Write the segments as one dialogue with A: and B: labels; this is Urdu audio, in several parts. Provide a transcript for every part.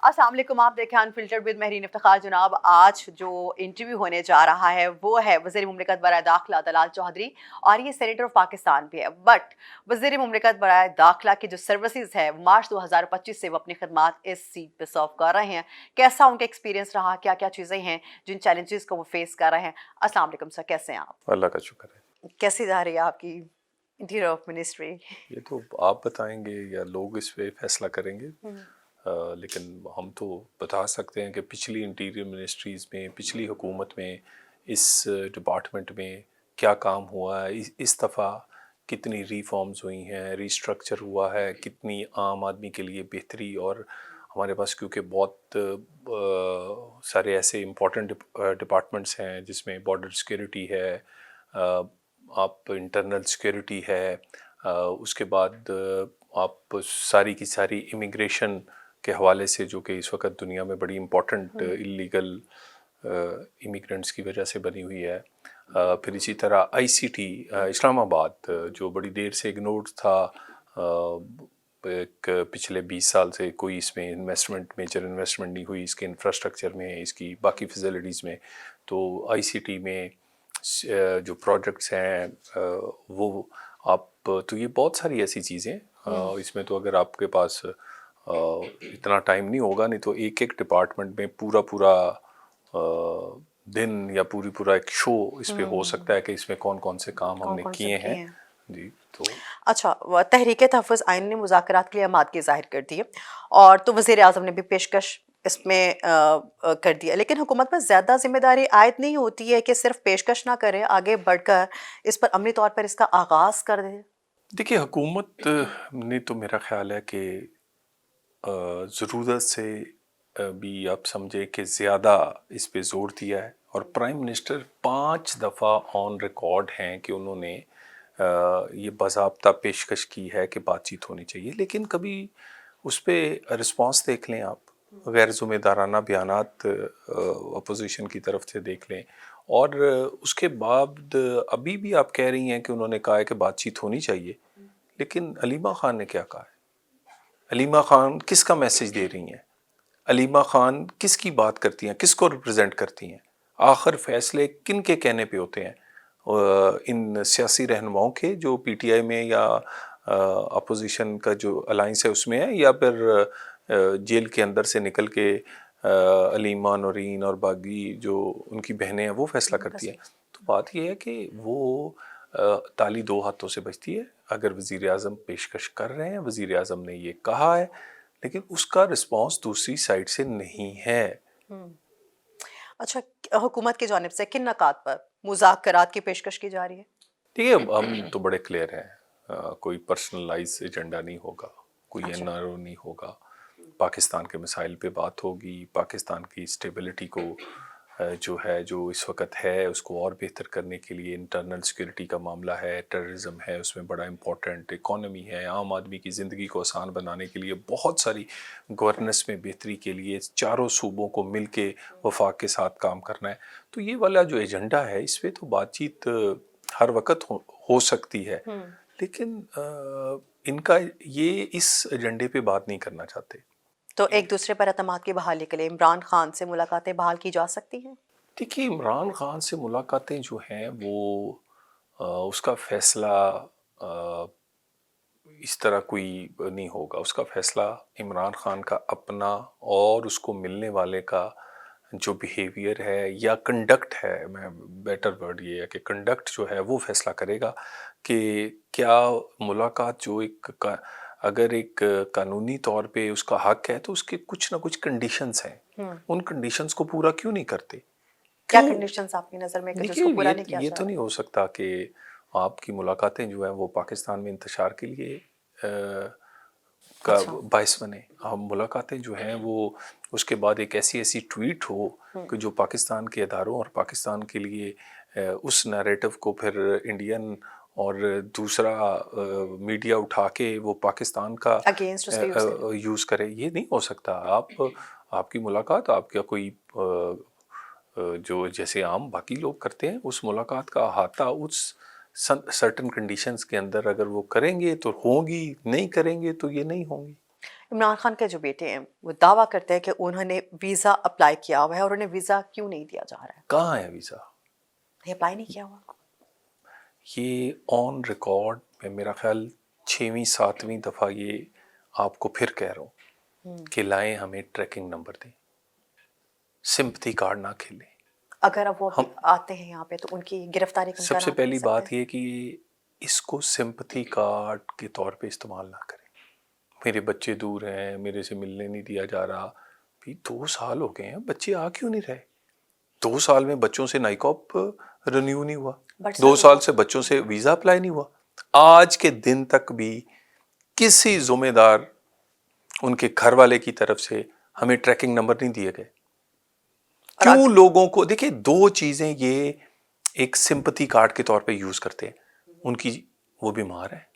A: السلام علیکم، آپ دیکھیں انفلٹرڈ ود مہرین افتخار. جناب آج جو انٹرویو ہونے جا رہا ہے وہ ہے وزیر مملکت برائے داخلہ دلال چودھری، اور یہ سینیٹر آف پاکستان بھی ہے. بٹ وزیر مملکت برائے داخلہ کی جو سروسز ہے مارچ 2025 سے وہ اپنی خدمات اس سیٹ پہ سرو کر رہے ہیں. کیسا ان کا ایکسپیرینس رہا، کیا کیا چیزیں ہیں جن چیلنجز کو وہ فیس کر رہے ہیں. السلام علیکم سر، کیسے ہیں آپ؟
B: اللہ کا شکر ہے.
A: کیسی جا رہی ہے آپ کی انٹیریئر آف منسٹری؟
B: یہ تو آپ بتائیں گے یا لوگ اس پہ فیصلہ کریں گے، لیکن ہم تو بتا سکتے ہیں کہ پچھلی انٹیریئر منسٹریز میں، پچھلی حکومت میں، اس ڈپارٹمنٹ میں کیا کام ہوا ہے، اس دفعہ کتنی ریفارمز ہوئی ہیں، ریسٹرکچر ہوا ہے، کتنی عام آدمی کے لیے بہتری. اور ہمارے پاس کیونکہ بہت سارے ایسے امپورٹنٹ ڈپارٹمنٹس ہیں جس میں بارڈر سیکیورٹی ہے، آپ انٹرنل سیکیورٹی ہے، اس کے بعد آپ ساری کی ساری امیگریشن کے حوالے سے جو کہ اس وقت دنیا میں بڑی امپورٹنٹ اللیگل امیگرنٹس کی وجہ سے بنی ہوئی ہے. پھر اسی طرح آئی سی ٹی اسلام آباد جو بڑی دیر سے اگنورڈ تھا، ایک پچھلے 20 سال سے کوئی اس میں میجر انویسٹمنٹ نہیں ہوئی اس کے انفراسٹرکچر میں، اس کی باقی فیسلٹیز میں. تو آئی سی ٹی میں جو پروجیکٹس ہیں وہ آپ تو یہ بہت ساری ایسی چیزیں اس میں تو اگر آپ کے پاس اتنا ٹائم نہیں ہوگا، نہیں تو ایک ایک ڈپارٹمنٹ میں پورا دن یا پورا ایک شو اس پہ ہو سکتا ہے کہ اس میں کون کون سے کام ہم نے کیے ہیں. جی تو
A: اچھا، تحریک تحفظ آئین نے مذاکرات کے لیے آمادگی ظاہر کر دی ہے، اور تو وزیر اعظم نے بھی پیشکش اس میں کر دیا، لیکن حکومت پر زیادہ ذمہ داری عائد نہیں ہوتی ہے کہ صرف پیشکش نہ کرے، آگے بڑھ کر اس پر عملی طور پر اس کا آغاز کر دے؟
B: دیکھیے، حکومت نے تو میرا خیال ہے کہ ضرورت سے بھی آپ سمجھے کہ زیادہ اس پہ زور دیا ہے، اور پرائم منسٹر 5 دفعہ آن ریکارڈ ہیں کہ انہوں نے یہ باضابطہ پیشکش کی ہے کہ بات چیت ہونی چاہیے. لیکن کبھی اس پہ رسپانس دیکھ لیں آپ، غیر ذمہ دارانہ بیانات اپوزیشن کی طرف سے دیکھ لیں، اور اس کے بعد ابھی بھی آپ کہہ رہی ہیں کہ انہوں نے کہا ہے کہ بات چیت ہونی چاہیے. لیکن علیمہ خان نے کیا کہا ہے؟ علیمہ خان کس کا میسج دے رہی ہیں؟ علیمہ خان کس کی بات کرتی ہیں، کس کو ریپرزینٹ کرتی ہیں؟ آخر فیصلے کن کے کہنے پہ ہوتے ہیں؟ ان سیاسی رہنماؤں کے جو پی ٹی آئی میں یا اپوزیشن کا جو الائنس ہے اس میں ہے، یا پھر جیل کے اندر سے نکل کے علیمہ، نورین اور باقی جو ان کی بہنیں ہیں وہ فیصلہ کرتی ہیں؟ تو بات یہ ہے کہ وہ تالی 2 ہاتھوں سے بجتی ہے. اگر وزیر اعظم پیشکش کر رہے ہیں، وزیر اعظم نے یہ کہا ہے، لیکن اس کا رسپانس دوسری سائڈ سے نہیں ہے.
A: اچھا، حکومت کی جانب سے کن نکات پر مذاکرات کی پیشکش کی جا رہی ہے؟
B: دیکھیے، ہم تو بڑے کلیئر ہیں، کوئی پرسنلائز ایجنڈا نہیں ہوگا، کوئی این آر او نہیں ہوگا. پاکستان کے مسائل پہ بات ہوگی، پاکستان کی اسٹیبلٹی کو جو اس وقت ہے اس کو اور بہتر کرنے کے لیے. انٹرنل سیکیورٹی کا معاملہ ہے، ٹیررزم ہے اس میں بڑا امپورٹنٹ، اکانومی ہے، عام آدمی کی زندگی کو آسان بنانے کے لیے بہت ساری گورننس میں بہتری کے لیے چاروں صوبوں کو مل کے وفاق کے ساتھ کام کرنا ہے. تو یہ والا جو ایجنڈا ہے اس پہ تو بات چیت ہر وقت ہو سکتی ہے، لیکن ان کا یہ اس ایجنڈے پہ بات نہیں کرنا چاہتے.
A: تو ایک دوسرے پر اعتماد کی بحالی کے لیے عمران خان سے ملاقاتیں بحال کی جا سکتی ہیں؟
B: دیکھیے، عمران خان سے ملاقاتیں جو ہیں وہ اس کا فیصلہ اس طرح کوئی نہیں ہوگا. اس کا فیصلہ عمران خان کا اپنا اور اس کو ملنے والے کا جو بیہیویئر ہے یا کنڈکٹ ہے، میں بیٹر ورڈ یہ ہے کہ کنڈکٹ جو ہے وہ فیصلہ کرے گا کہ کیا ملاقات جو اگر ایک قانونی طور پہ اس کا حق ہے تو اس کے کچھ نہ کچھ کنڈیشنز ہیں، ان کنڈیشنز کو پورا کیوں نہیں کرتے؟
A: کیا کنڈیشنز آپ کی نظر میں کہ جس کو پورا نہیں کیا
B: یہ تو نہیں ہو سکتا کہ آپ کی ملاقاتیں جو ہیں وہ پاکستان میں انتشار کے لیے کا باعث بنے. ہم ملاقاتیں جو ہیں وہ اس کے بعد ایک ایسی ٹویٹ ہو کہ جو پاکستان کے اداروں اور پاکستان کے لیے اس نیریٹو کو پھر انڈین اور دوسرا میڈیا اٹھا کے وہ پاکستان کا یوز کرے. یہ نہیں ہو سکتا. آپ کی ملاقات، آپ کا کوئی جو جیسے عام باقی لوگ کرتے ہیں، اس ملاقات کا احاطہ اس سرٹن کنڈیشنز کے اندر اگر وہ کریں گے تو ہوں گی، نہیں کریں گے تو یہ نہیں ہوں گی.
A: عمران خان کے جو بیٹے ہیں وہ دعویٰ کرتے ہیں کہ انہوں نے ویزا اپلائی کیا ہوا ہے اور انہیں ویزا کیوں نہیں دیا جا رہا ہے؟
B: کہاں ہے ویزا؟
A: یہ اپلائی نہیں کیا ہوا.
B: یہ آن ریکارڈ میں میرا خیال 6ویں 7ویں دفعہ یہ آپ کو پھر کہہ رہا ہوں کہ لائیں ہمیں ٹریکنگ نمبر دیں، سمپتھی کارڈ نہ کھیلیں.
A: اگر اب وہ آتے ہیں یہاں پہ تو ان کی گرفتاری کا
B: سب سے پہلی بات یہ کہ اس کو سمپتھی کارڈ کے طور پہ استعمال نہ کریں. میرے بچے دور ہیں، میرے سے ملنے نہیں دیا جا رہا. بھی 2 سال ہو گئے ہیں، بچے آ کیوں نہیں رہے؟ 2 سال میں بچوں سے نائکاپ رینیو نہیں ہوا، 2 سال سے بچوں سے ویزا اپلائی نہیں ہوا. آج کے دن تک بھی کسی ذمہ دار ان کے گھر والے کی طرف سے ہمیں ٹریکنگ نمبر نہیں دیے گئے. کیوں لوگوں کو دیکھیں 2 چیزیں یہ ایک سمپتھی کارڈ کے طور پہ یوز کرتے ہیں. ان کی وہ بیمار ہیں،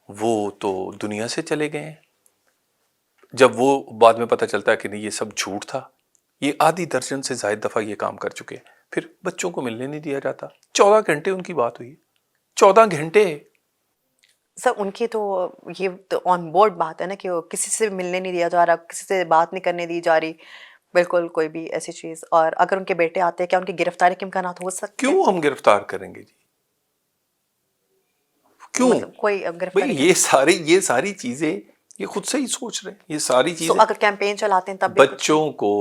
B: وہ تو دنیا سے چلے گئے ہیں. جب وہ بعد میں پتہ چلتا ہے کہ نہیں یہ سب جھوٹ تھا. یہ آدھی درجن سے زائد دفعہ یہ کام کر چکے ہیں. پھر بچوں کو ملنے نہیں دیا جاتا. 14 گھنٹے ان کی بات ہوئی، 14 گھنٹے.
A: سر ان کی تو یہ تو آن بورڈ بات ہے نا کہ کسی سے ملنے نہیں دیا جا رہا، کسی سے بات نہیں کرنے دی جا رہی، بالکل کوئی بھی ایسی چیز. اور اگر ان کے بیٹے آتے ہیں کیا ان کی گرفتاری کے امکانات ہو سکتے ہیں؟
B: کیوں ہم گرفتار کریں گے جی؟ کیوں؟
A: مطلب کوئی گرفتاری
B: یہ ساری چیزیں یہ خود سے ہی سوچ رہے ہیں. یہ ساری چیزیں
A: اگر کیمپین چلاتے ہیں تب بھی
B: بچوں کو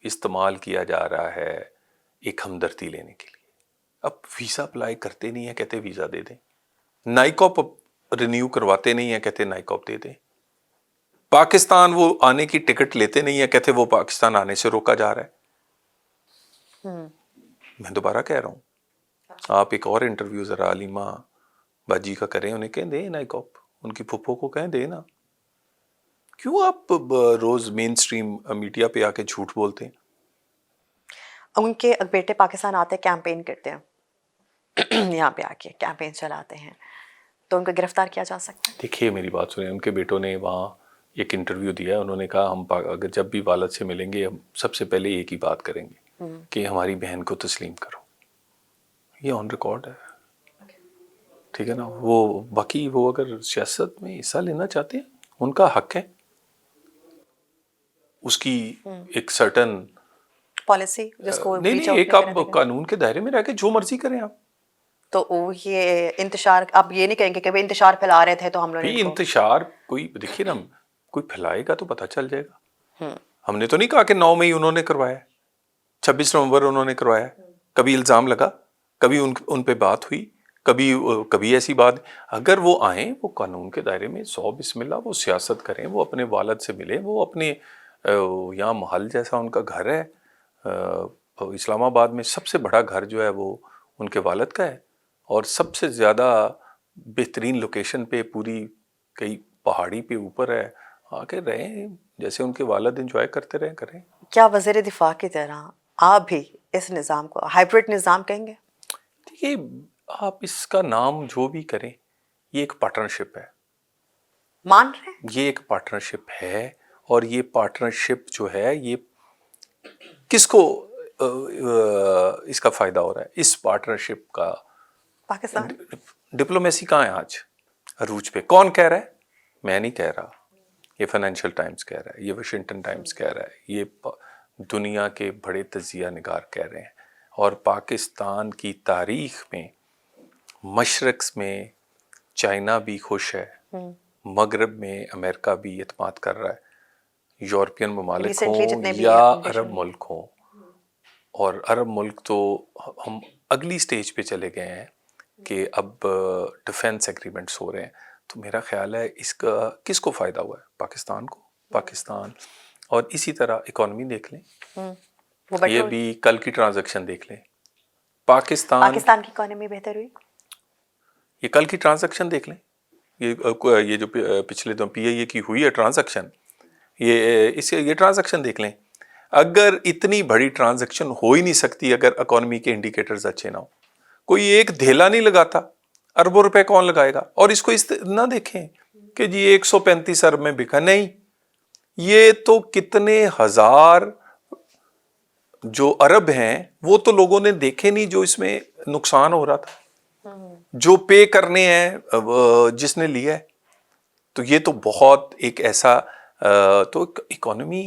B: استعمال کیا جا رہا ہے ایک ہمدردی لینے کے لیے. اب ویزا اپلائی کرتے نہیں ہیں، کہتے ویزا دے دیں. نائکاپ رینیو کرواتے نہیں ہیں، کہتے نائکاپ دے دیں. پاکستان وہ آنے کی ٹکٹ لیتے نہیں ہیں، کہتے وہ پاکستان آنے سے روکا جا رہا ہے. میں دوبارہ کہہ رہا ہوں، آپ ایک اور انٹرویو ذرا علیمہ باجی کا کریں، انہیں کہیں دیں نائکاپ، ان کی پھپھو کو کہیں دیں نا. کیوں آپ روز مین سٹریم میڈیا پہ آ کے جھوٹ بولتے ہیں؟
A: ان کے بیٹے پاکستان آتے ہیں، کیمپین کرتے ہیں یہاں پہ آ کے کیمپین چلاتے ہیں، تو ان کو گرفتار کیا جا سکتا ہے؟
B: دیکھیے میری بات سنیں، ان کے بیٹوں نے وہاں ایک انٹرویو دیا ہے. انہوں نے کہا ہم اگر جب بھی والد سے ملیں گے ہم سب سے پہلے ایک ہی بات کریں گے کہ ہماری بہن کو تسلیم کرو. یہ آن ریکارڈ ہے، ٹھیک ہے نا. وہ باقی وہ اگر سیاست میں حصہ لینا چاہتے ہیں ان کا حق ہے، اس کی ایک سرٹن
A: پالیسی جس کو
B: نہیں ایک آپ قانون کے دائرے میں رہ کے جو مرضی کریں آپ.
A: تو یہ انتشار آپ یہ نہیں کہیں گے کہ بھئی انتشار پھیلا رہے تھے تو ہم نے
B: انتشار کوئی دیکھیے نا، کوئی پھیلائے گا تو پتہ چل جائے گا. ہم نے تو نہیں کہا کہ 9 مئی انہوں نے کروایا، 26 نومبر انہوں نے کروایا. کبھی الزام لگا، کبھی ان پہ بات ہوئی، کبھی ایسی بات. اگر وہ آئیں، وہ قانون کے دائرے میں 100 بسم اللہ وہ سیاست کریں، وہ اپنے والد سے ملیں. وہ اپنے یہاں محل جیسا ان کا گھر ہے اسلام آباد میں، سب سے بڑا گھر جو ہے وہ ان کے والد کا ہے، اور سب سے زیادہ بہترین لوکیشن پہ پوری کئی پہاڑی پہ اوپر ہے. آ کے رہیں جیسے ان کے والد انجوائے کرتے رہیں کریں.
A: کیا وزیر دفاع کی طرح آپ بھی اس نظام کو ہائیبرڈ نظام کہیں گے؟
B: دیکھیے آپ اس کا نام جو بھی کریں، یہ ایک پارٹنرشپ ہے.
A: مان رہے ہیں
B: یہ ایک پارٹنرشپ ہے، اور یہ پارٹنرشپ جو ہے یہ کس کو اس کا فائدہ ہو رہا ہے؟ اس پارٹنرشپ کا
A: پاکستان
B: ڈپلومیسی کہاں ہے آج عروج پہ؟ کون کہہ رہا ہے؟ میں نہیں کہہ رہا، یہ فائنینشیل ٹائمز کہہ رہا ہے، یہ واشنگٹن ٹائمز کہہ رہا ہے، یہ دنیا کے بڑے تجزیہ نگار کہہ رہے ہیں. اور پاکستان کی تاریخ میں مشرق میں چائنا بھی خوش ہے، مغرب میں امریکہ بھی اعتماد کر رہا ہے، یورپین ممالک ہوں یا عرب ملک ہوں. اور عرب ملک تو ہم اگلی سٹیج پہ چلے گئے ہیں کہ اب ڈیفنس ایگریمنٹس ہو رہے ہیں. تو میرا خیال ہے اس کا کس کو فائدہ ہوا ہے؟ پاکستان کو. پاکستان اور اسی طرح اکانومی دیکھ لیں، یہ بھی کل کی ٹرانزیکشن دیکھ لیں. پاکستان
A: کی اکانومی بہتر ہوئی،
B: یہ کل کی ٹرانزیکشن دیکھ لیں. یہ جو پچھلے دو پی آئی اے کی ہوئی ہے ٹرانزیکشن، یہ ٹرانزیکشن دیکھ لیں. اگر اتنی بڑی ٹرانزیکشن ہو ہی نہیں سکتی اگر اکانومی کے انڈیکیٹرز اچھے نہ ہوں. کوئی ایک دھیلا نہیں لگاتا، اربوں روپے کون لگائے گا؟ اور اس کو نہ دیکھیں کہ جی 135 ارب میں بکا، نہیں، یہ تو کتنے ہزار جو ارب ہیں وہ تو لوگوں نے دیکھے نہیں جو اس میں نقصان ہو رہا تھا، جو پے کرنے ہیں جس نے لیا ہے. تو یہ تو بہت ایک ایسا تو اکانومی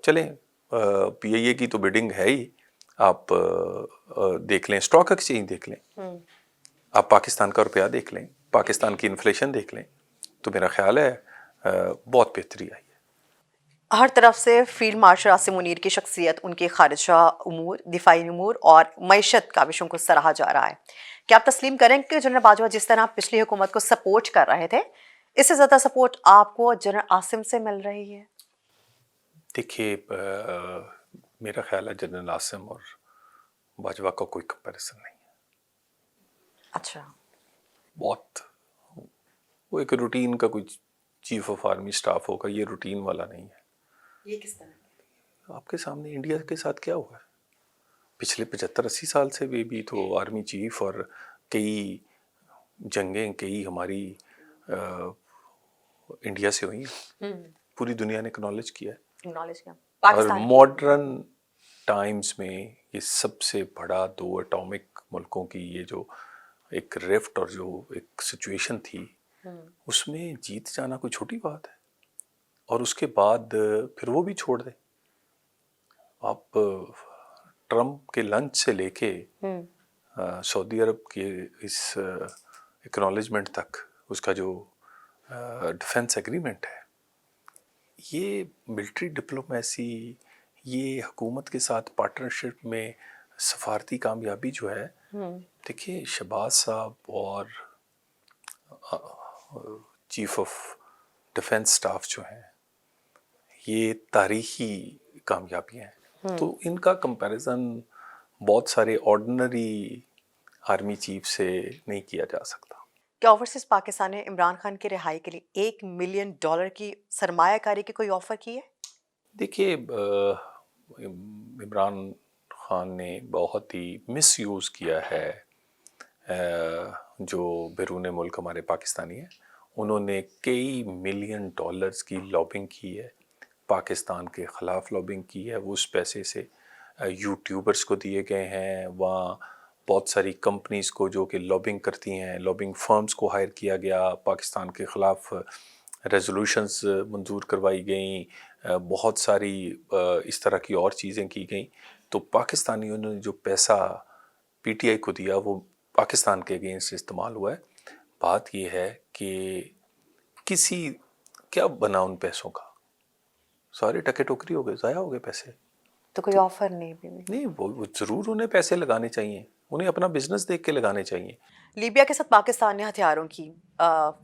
B: چلیں پی آئی اے کی تو بڈنگ ہے ہی. آپ دیکھ لیں اسٹاک ایکسچینج دیکھ لیں, آپ پاکستان کا روپیہ دیکھ لیں, پاکستان کی انفلیشن دیکھ لیں, تو میرا خیال ہے بہت بہتری آئی ہے.
A: ہر طرف سے فیلڈ مارشل عاصم منیر کی شخصیت, ان کے خارجہ امور, دفاعی امور اور معیشت کاوشوں کو سراہا جا رہا ہے. کیا آپ تسلیم کریں کہ جنرل باجوہ جس طرح پچھلی حکومت کو سپورٹ کر رہے تھے, اس سے زیادہ سپورٹ آپ کو جنرل عاصم سے مل رہی ہے؟
B: دیکھیے میرا خیال ہے جنرل عاصم اور باجوہ کا کوئی کمپیریزن نہیں ہے.
A: اچھا,
B: بہت وہ ایک روٹین کا کوئی چیف آف آرمی اسٹاف ہوگا, یہ روٹین والا نہیں ہے.
A: یہ کس طرح؟
B: آپ کے سامنے انڈیا کے ساتھ کیا ہوا ہے پچھلے 75-80 سال سے. بھی تو آرمی چیف اور کئی جنگیں کئی ہماری انڈیا سے ہوئی ہیں, پوری دنیا نے اکنالج کیا ہے.
A: نالج کیا
B: اور
A: پاکستان کی؟
B: ماڈرن ٹائمز میں یہ سب سے بڑا دو اٹامک ملکوں کی یہ جو ایک رفٹ اور جو ایک سچویشن تھی, اس میں جیت جانا کوئی چھوٹی بات ہے. اور اس کے بعد پھر وہ بھی چھوڑ دیں. آپ ٹرمپ کے لنچ سے لے کے سعودی عرب کے اس اکنالجمنٹ تک, اس کا جو ڈیفنس ایگریمنٹ ہے, یہ ملٹری ڈپلومیسی, یہ حکومت کے ساتھ پارٹنرشپ میں سفارتی کامیابی جو ہے, دیکھیے شہباز صاحب اور چیف آف ڈیفنس اسٹاف جو ہیں, یہ تاریخی کامیابیاں ہیں. تو ان کا کمپیریزن بہت سارے آرڈنری آرمی چیف سے نہیں کیا جا سکتا.
A: کیا اوورسیز پاکستان نے عمران خان کی رہائی کے لیے $1 ملین کی سرمایہ کاری کی کوئی آفر کی ہے؟
B: دیکھیے عمران خان نے بہت ہی مس یوز کیا ہے جو بیرون ملک ہمارے پاکستانی ہیں. انہوں نے کئی $1 ملین کی لابنگ کی ہے, پاکستان کے خلاف لابنگ کی ہے. وہ اس پیسے سے یوٹیوبرز کو دیے گئے ہیں, وہاں بہت ساری کمپنیز کو جو کہ لابنگ کرتی ہیں, لابنگ فرمز کو ہائر کیا گیا, پاکستان کے خلاف ریزولوشنز منظور کروائی گئیں, بہت ساری اس طرح کی اور چیزیں کی گئیں. تو پاکستانیوں نے جو پیسہ پی ٹی آئی کو دیا وہ پاکستان کے اگینسٹ استعمال ہوا ہے. بات یہ ہے کہ کسی کیا بنا ان پیسوں کا, سارے ٹکے ٹوکری ہو گئے, ضائع ہو گئے پیسے.
A: تو کوئی آفر نہیں بھی
B: نہیں, وہ ضرور انہیں پیسے لگانے چاہیے, انہیں اپنا بزنس دیکھ کے لگانے چاہیے.
A: لیبیا کے ساتھ پاکستان نے ہتھیاروں کی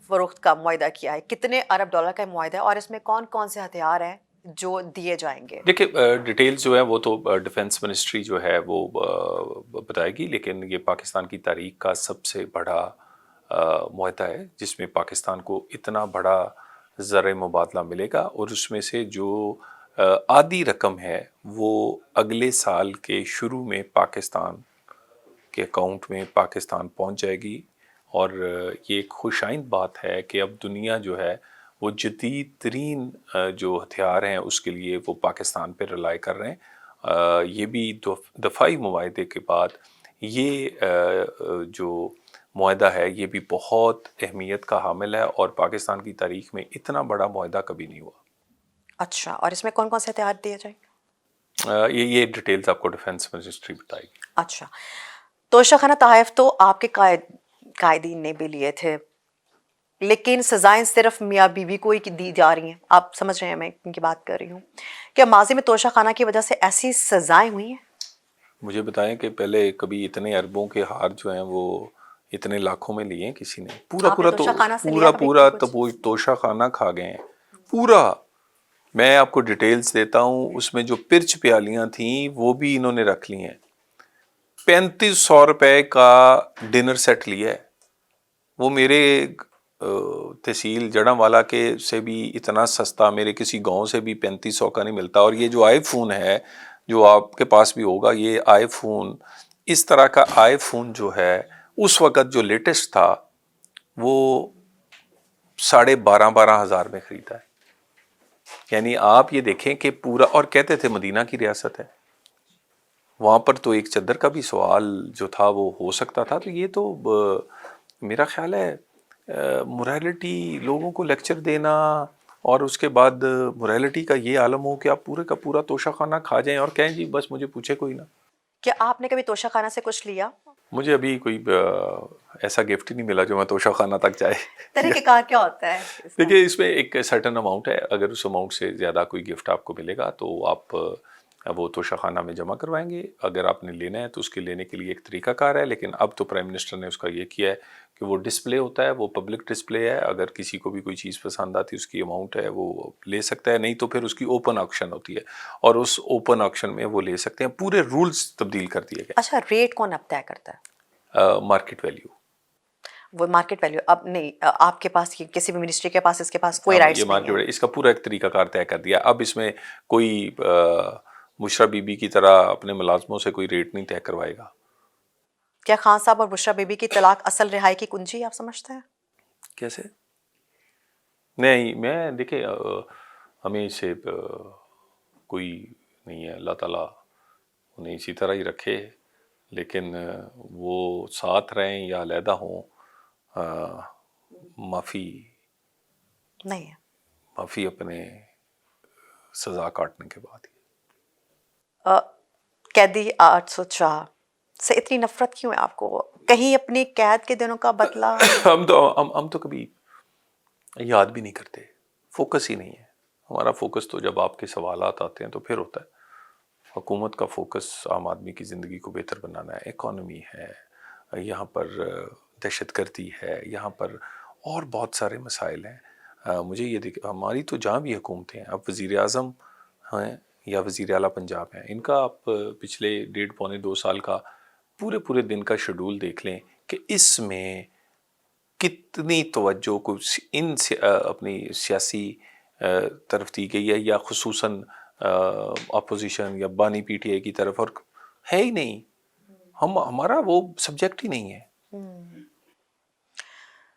A: فروخت کا معاہدہ کیا ہے, کتنے ارب ڈالر کا معاہدہ ہے, اور اس میں کون کون سے ہتھیار ہیں جو دیے جائیں گے؟
B: دیکھیے ڈیٹیلز جو ہیں وہ تو ڈیفنس منسٹری جو ہے وہ بتائے گی, لیکن یہ پاکستان کی تاریخ کا سب سے بڑا معاہدہ ہے جس میں پاکستان کو اتنا بڑا زر مبادلہ ملے گا, اور اس میں سے جو آدھی رقم ہے وہ اگلے سال کے شروع میں پاکستان کے اکاؤنٹ میں پاکستان پہنچ جائے گی. اور یہ ایک خوش آئند بات ہے کہ اب دنیا جو ہے وہ جدید ترین جو ہتھیار ہیں اس کے لیے وہ پاکستان پہ رلائی کر رہے ہیں. یہ بھی دفاعی معاہدے کے بعد یہ جو معاہدہ ہے یہ بھی بہت اہمیت کا حامل ہے, اور پاکستان کی تاریخ میں اتنا بڑا معاہدہ کبھی نہیں ہوا.
A: اچھا, اور اس میں کون کون سے ہتھیار دیے جائیں گے؟
B: یہ ڈیٹیلز آپ کو ڈیفنس منسٹری بتائے گی.
A: اچھا, توشہ خانہ تحائف تو آپ کے قائدین نے بھی لیے تھے, لیکن سزائیں صرف میاں بیوی کو ہی دی جا رہی ہیں. آپ سمجھ رہے ہیں میں ان کی بات کر رہی ہوں. کیا ماضی میں توشہ خانہ کی وجہ سے ایسی سزائیں ہوئی ہیں؟
B: مجھے بتائیں کہ پہلے کبھی اتنے اربوں کے ہار جو ہیں وہ اتنے لاکھوں میں لیے ہیں کسی نے؟ پورا توشہ خانہ کھا گئے ہیں پورا. میں آپ کو ڈیٹیلز دیتا ہوں, اس میں جو پرچ پیالیاں تھیں وہ بھی انہوں نے رکھ لی ہیں. 3500 کا ڈنر سیٹ لیا ہے. وہ میرے تحصیل جڑاں والا کے سے بھی اتنا سستا میرے کسی گاؤں سے بھی 3500 کا نہیں ملتا. اور یہ جو آئی فون ہے جو آپ کے پاس بھی ہوگا, یہ آئی فون اس طرح کا آئی فون جو ہے اس وقت جو لیٹسٹ تھا وہ 12,500 میں خریدا ہے. یعنی آپ یہ دیکھیں کہ پورا, اور کہتے تھے مدینہ کی ریاست ہے, وہاں پر تو ایک چادر کا بھی سوال جو تھا وہ ہو سکتا تھا. تو یہ تو میرا خیال ہے morality لوگوں کو لیکچر دینا اور اس کے بعد morality کا یہ عالم ہو کہ آپ پورے کا پورا توشہ خانہ کھا جائیں اور کہیں جی بس مجھے پوچھے کوئی نہ.
A: کیا آپ نے کبھی توشہ خانہ سے کچھ لیا؟
B: مجھے ابھی کوئی ایسا گفٹ ہی نہیں ملا جو میں توشہ خانہ تک جائے.
A: طریقہ کار کیا ہوتا ہے؟
B: دیکھیے اس میں ایک سرٹن اماؤنٹ ہے، اگر اس اماؤنٹ سے زیادہ کوئی گفٹ آپ کو ملے گا تو آپ وہ توشہ خانہ میں جمع کروائیں گے. اگر آپ نے لینا ہے تو اس کے لینے کے لیے ایک طریقہ کار ہے، لیکن اب تو پرائم منسٹر نے اس کا یہ کیا ہے کہ وہ ڈسپلے ہوتا ہے، وہ پبلک ڈسپلے ہے. اگر کسی کو بھی کوئی چیز پسند آتی ہے اس کی اماؤنٹ ہے وہ لے سکتا ہے، نہیں تو پھر اس کی اوپن آکشن ہوتی ہے اور اس اوپن آکشن میں وہ لے سکتے ہیں. پورے رولز تبدیل کر دیے گئے.
A: اچھا ریٹ کون اب طے کرتا ہے؟
B: Market value.
A: وہ مارکیٹ ویلیو اب نہیں آپ کے پاس، کسی بھی منسٹری کے پاس اس کے پاس کوئی رائٹس نہیں ہے.
B: اس کا پورا ایک طریقہ کار طے کر دیا. اب اس میں کوئی بشریٰ بی بی کی طرح اپنے ملازموں سے کوئی ریٹ نہیں طے کروائے گا.
A: کیا خان صاحب اور بشریٰ بی بی کی طلاق اصل رہائی کی کنجی آپ سمجھتے ہیں؟
B: کیسے؟ نہیں، میں دیکھیں ہمیں سے کوئی نہیں ہے، اللہ تعالیٰ انہیں اسی طرح ہی رکھے، لیکن وہ ساتھ رہیں یا علیحدہ ہوں معافی
A: نہیں ہے.
B: معافی اپنے سزا کاٹنے کے بعد ہی.
A: قیدی 804 سے اتنی نفرت کیوں ہے آپ کو؟ کہیں اپنی قید کے دنوں کا بدلہ؟
B: ہم تو کبھی یاد بھی نہیں کرتے، فوکس ہی نہیں ہے ہمارا. فوکس تو جب آپ کے سوالات آتے ہیں تو پھر ہوتا ہے. حکومت کا فوکس عام آدمی کی زندگی کو بہتر بنانا ہے. اکانومی ہے یہاں پر، دہشت گردی ہے یہاں پر، اور بہت سارے مسائل ہیں. مجھے یہ ہماری تو جہاں بھی حکومتیں ہیں، اب وزیر اعظم ہیں یا وزیر اعلیٰ پنجاب ہیں، ان کا آپ پچھلے 1.5-2 سال کا پورے دن کا شیڈول دیکھ لیں کہ اس میں کتنی توجہ کو ان اپنی سیاسی طرف دی گئی ہے، یا خصوصاً اپوزیشن یا بانی پی ٹی آئی کی طرف، اور ہے ہی نہیں. ہمارا وہ سبجیکٹ ہی نہیں ہے.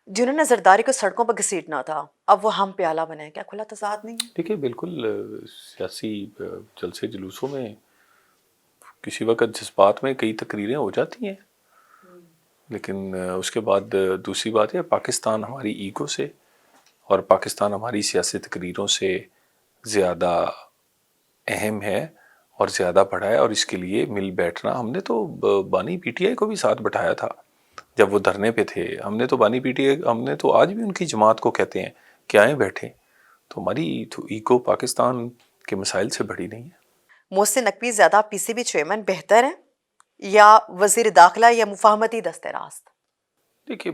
A: جنہوں نے زرداری کو سڑکوں پر گھسیٹنا تھا اب وہ ہم پیالہ بنے، کیا کھلا تضاد نہیں ہے؟
B: دیکھیے بالکل سیاسی جلسے جلوسوں میں کسی وقت جذبات میں کئی تقریریں ہو جاتی ہیں، لیکن اس کے بعد دوسری بات ہے پاکستان ہماری ایگو سے اور پاکستان ہماری سیاسی تقریروں سے زیادہ اہم ہے اور زیادہ بڑھا ہے. اور اس کے لیے مل بیٹھنا، ہم نے تو بانی پی ٹی آئی کو بھی ساتھ بٹھایا تھا جب وہ دھرنے پہ تھے. ہم نے تو بانی پی ٹی آئی، ہم نے تو آج بھی ان کی جماعت کو کہتے ہیں کہ آئیں بیٹھیں. تو ہماری تو ایگو پاکستان کے مسائل سے بڑی نہیں ہے.
A: محسن نقوی زیادہ پی سی بی چیئرمین بہتر ہیں یا وزیر داخلہ یا مفاہمتی دست راست؟
B: دیکھیے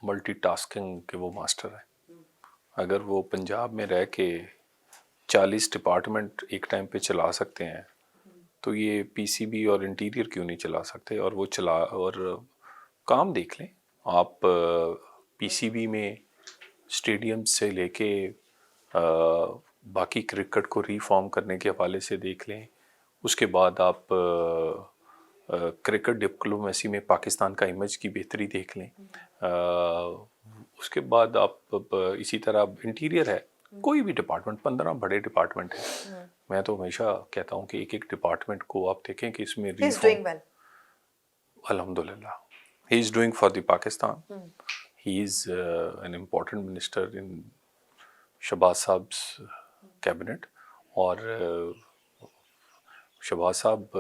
B: ملٹی ٹاسکنگ کے وہ ماسٹر ہیں. اگر وہ پنجاب میں رہ کے 40 ڈپارٹمنٹ ایک ٹائم پہ چلا سکتے ہیں تو یہ پی سی بی اور انٹیریئر کیوں نہیں چلا سکتے؟ اور وہ اور کام دیکھ لیں آپ. پی سی بی میں اسٹیڈیم سے لے کے باقی کرکٹ کو ری فارم کرنے کے حوالے سے دیکھ لیں. اس کے بعد آپ کرکٹ ڈپلومیسی میں پاکستان کا امیج کی بہتری دیکھ لیں. اس کے بعد آپ اسی طرح انٹیریئر ہے، کوئی بھی ڈپارٹمنٹ، 15 بڑے ڈپارٹمنٹ ہیں. میں تو ہمیشہ کہتا ہوں کہ ایک ڈپارٹمنٹ کو آپ دیکھیں کہ اس میں ریفارم. الحمدللہ he is doing for the Pakistan. He is an important minister in Shehbaz صاحب کیبنٹ، اور شہباز صاحب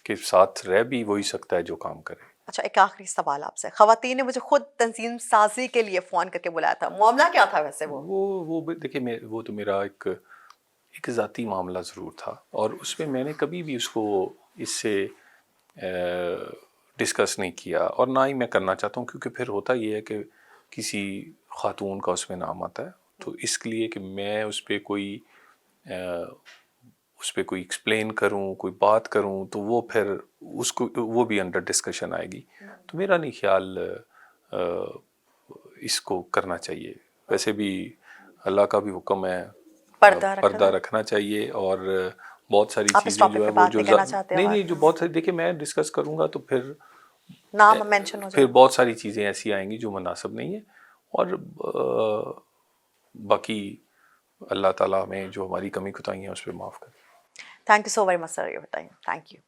B: کے ساتھ رہ بھی وہی سکتا ہے جو کام کرے.
A: اچھا ایک آخری سوال آپ سے. خواتین نے مجھے خود تنظیم سازی کے لیے فون کر کے بلایا تھا، معاملہ کیا تھا ویسے؟
B: وہ دیکھیں وہ تو میرا ایک ذاتی معاملہ ضرور تھا، اور اس میں میں نے کبھی بھی اس کو اس سے ڈسکس نہیں کیا، اور نہ ہی میں کرنا چاہتا ہوں، کیونکہ پھر ہوتا یہ ہے کہ کسی خاتون کا اس میں نام آتا ہے. تو اس لیے کہ میں اس پہ کوئی ایکسپلین کروں، کوئی بات کروں، تو وہ پھر اس کو وہ بھی انڈر ڈسکشن آئے گی. تو میرا نہیں خیال اس کو کرنا چاہیے. ویسے بھی اللہ کا بھی حکم ہے پردہ رکھنا چاہیے، اور بہت ساری چیزیں جو ہے وہ جو نہیں جو بہت ساری دیکھیں میں ڈسکس کروں گا تو پھر
A: نام مینشن ہو جائے،
B: پھر بہت ساری چیزیں ایسی آئیں گی جو مناسب نہیں ہے. اور باقی اللہ تعالیٰ میں جو ہماری کمی کوتاہی ہیں اس پہ معاف کرے.
A: Thank you so very much sir, یہ بتائیں. Thank you.